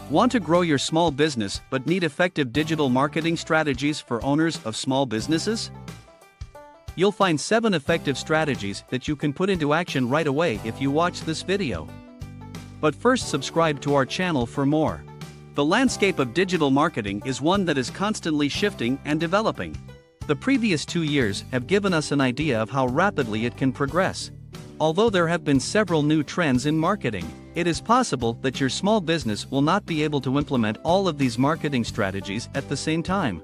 Want to grow your small business but need effective digital marketing strategies for owners of small businesses? You'll find 7 effective strategies that you can put into action right away if you watch this video. But first, subscribe to our channel for more. The landscape of digital marketing is one that is constantly shifting and developing. The previous 2 years have given us an idea of how rapidly it can progress. Although there have been several new trends in marketing, it is possible that your small business will not be able to implement all of these marketing strategies at the same time.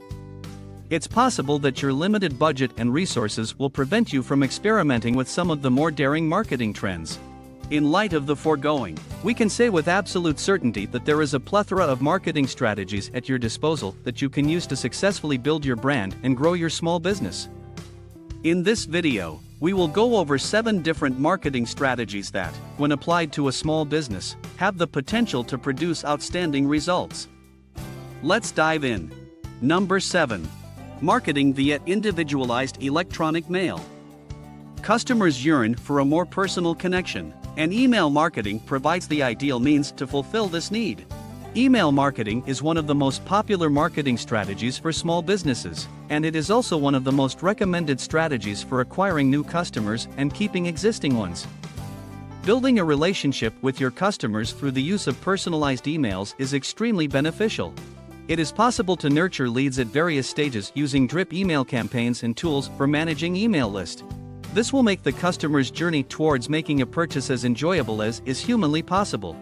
It's possible that your limited budget and resources will prevent you from experimenting with some of the more daring marketing trends. In light of the foregoing, we can say with absolute certainty that there is a plethora of marketing strategies at your disposal that you can use to successfully build your brand and grow your small business. In this video, we will go over 7 different marketing strategies that, when applied to a small business, have the potential to produce outstanding results. Let's dive in. Number 7. Marketing via individualized electronic mail. Customers yearn for a more personal connection, and email marketing provides the ideal means to fulfill this need. Email marketing is one of the most popular marketing strategies for small businesses, and it is also one of the most recommended strategies for acquiring new customers and keeping existing ones. Building a relationship with your customers through the use of personalized emails is extremely beneficial. It is possible to nurture leads at various stages using drip email campaigns and tools for managing email list. This will make the customer's journey towards making a purchase as enjoyable as is humanly possible.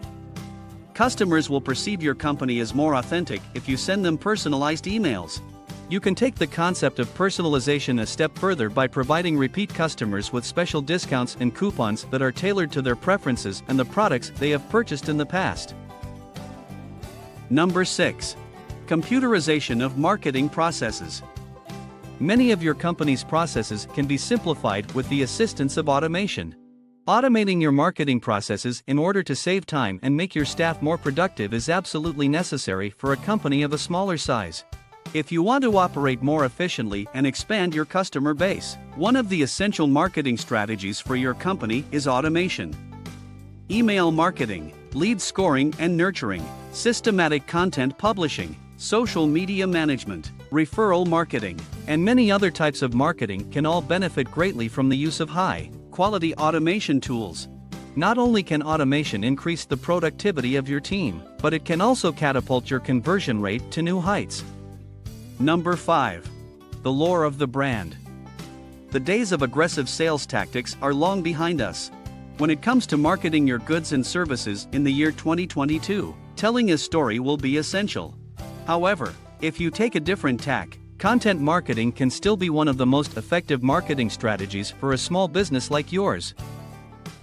Customers will perceive your company as more authentic if you send them personalized emails. You can take the concept of personalization a step further by providing repeat customers with special discounts and coupons that are tailored to their preferences and the products they have purchased in the past. Number 6. Computerization of marketing processes. Many of your company's processes can be simplified with the assistance of automation. Automating your marketing processes in order to save time and make your staff more productive is absolutely necessary for a company of a smaller size. If you want to operate more efficiently and expand your customer base, one of the essential marketing strategies for your company is automation. Email marketing, lead scoring and nurturing, systematic content publishing, social media management, referral marketing, and many other types of marketing can all benefit greatly from the use of high-quality automation tools. Not only can automation increase the productivity of your team, but it can also catapult your conversion rate to new heights. Number 5. The lore of the brand. The days of aggressive sales tactics are long behind us. When it comes to marketing your goods and services in the year 2022, telling a story will be essential. However, if you take a different tack, content marketing can still be one of the most effective marketing strategies for a small business like yours.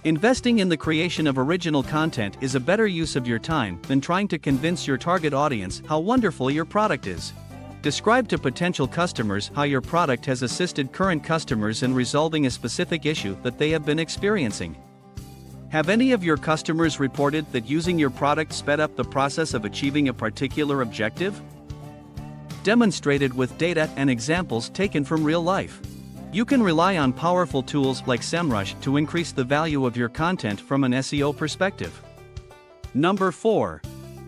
Investing in the creation of original content is a better use of your time than trying to convince your target audience how wonderful your product is. Describe to potential customers how your product has assisted current customers in resolving a specific issue that they have been experiencing. Have any of your customers reported that using your product sped up the process of achieving a particular objective? Demonstrated with data and examples taken from real life. You can rely on powerful tools like SEMrush to increase the value of your content from an SEO perspective. Number 4.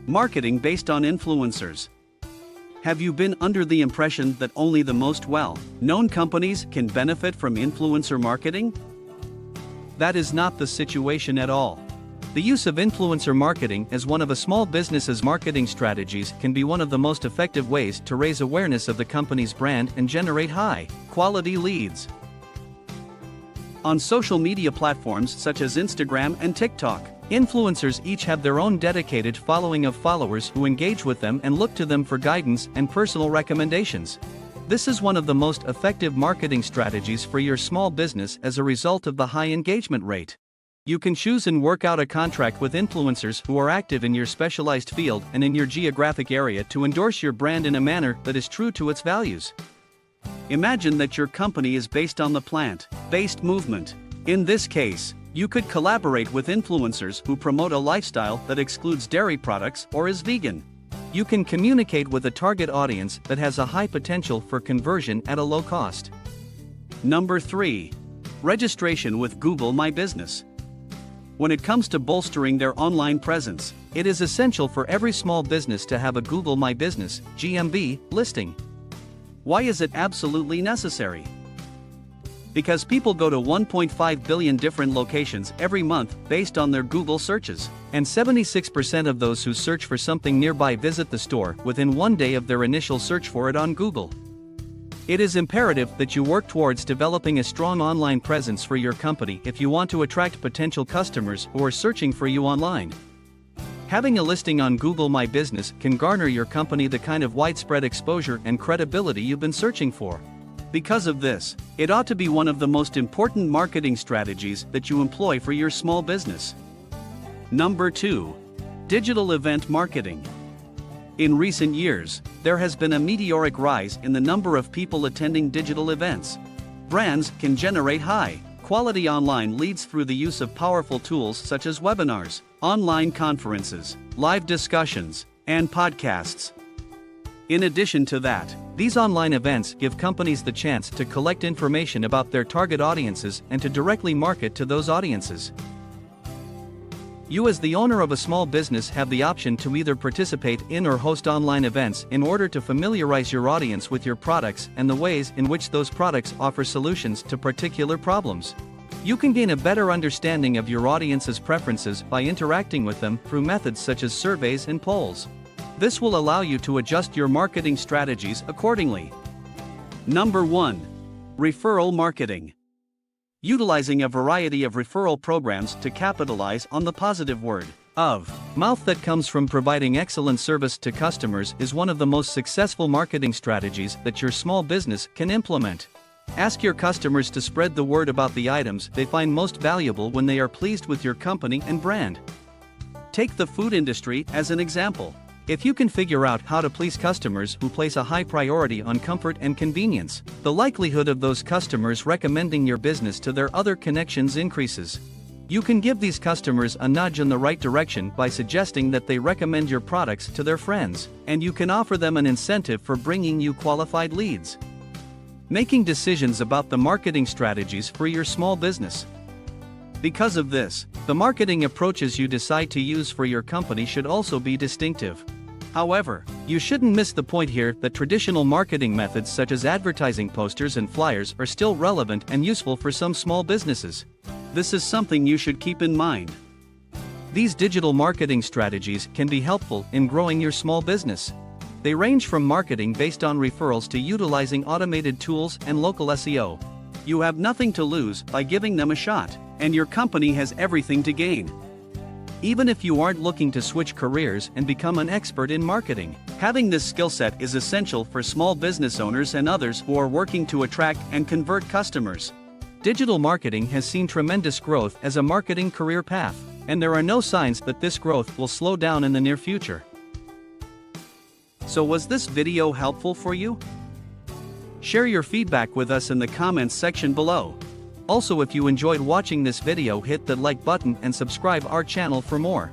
Marketing based on influencers. Have you been under the impression that only the most well-known companies can benefit from influencer marketing? That is not the situation at all. The use of influencer marketing as one of a small business's marketing strategies can be one of the most effective ways to raise awareness of the company's brand and generate high-quality leads. On social media platforms such as Instagram and TikTok, influencers each have their own dedicated following of followers who engage with them and look to them for guidance and personal recommendations. This is one of the most effective marketing strategies for your small business as a result of the high engagement rate. You can choose and work out a contract with influencers who are active in your specialized field and in your geographic area to endorse your brand in a manner that is true to its values. Imagine that your company is based on the plant-based movement. In this case, you could collaborate with influencers who promote a lifestyle that excludes dairy products or is vegan. You can communicate with a target audience that has a high potential for conversion at a low cost. Number 3. Registration with Google My Business. When it comes to bolstering their online presence, it is essential for every small business to have a Google My Business (GMB) listing. Why is it absolutely necessary? Because people go to 1.5 billion different locations every month based on their Google searches, and 76% of those who search for something nearby visit the store within 1 day of their initial search for it on Google. It is imperative that you work towards developing a strong online presence for your company if you want to attract potential customers who are searching for you online. Having a listing on Google My Business can garner your company the kind of widespread exposure and credibility you've been searching for. Because of this, it ought to be one of the most important marketing strategies that you employ for your small business. Number 2. Digital event marketing. In recent years, there has been a meteoric rise in the number of people attending digital events. Brands can generate high-quality online leads through the use of powerful tools such as webinars, online conferences, live discussions, and podcasts. In addition to that, these online events give companies the chance to collect information about their target audiences and to directly market to those audiences. You as the owner of a small business have the option to either participate in or host online events in order to familiarize your audience with your products and the ways in which those products offer solutions to particular problems. You can gain a better understanding of your audience's preferences by interacting with them through methods such as surveys and polls. This will allow you to adjust your marketing strategies accordingly. Number 1. Referral marketing. Utilizing a variety of referral programs to capitalize on the positive word of mouth that comes from providing excellent service to customers is one of the most successful marketing strategies that your small business can implement. Ask your customers to spread the word about the items they find most valuable when they are pleased with your company and brand. Take the food industry as an example. If you can figure out how to please customers who place a high priority on comfort and convenience, the likelihood of those customers recommending your business to their other connections increases. You can give these customers a nudge in the right direction by suggesting that they recommend your products to their friends, and you can offer them an incentive for bringing you qualified leads. Making decisions about the marketing strategies for your small business. Because of this, the marketing approaches you decide to use for your company should also be distinctive. However, you shouldn't miss the point here that traditional marketing methods such as advertising posters and flyers are still relevant and useful for some small businesses. This is something you should keep in mind. These digital marketing strategies can be helpful in growing your small business. They range from marketing based on referrals to utilizing automated tools and local SEO. You have nothing to lose by giving them a shot, and your company has everything to gain. Even if you aren't looking to switch careers and become an expert in marketing, having this skill set is essential for small business owners and others who are working to attract and convert customers. Digital marketing has seen tremendous growth as a marketing career path, and there are no signs that this growth will slow down in the near future. So was this video helpful for you? Share your feedback with us in the comments section below. Also, if you enjoyed watching this video, hit the like button and subscribe our channel for more.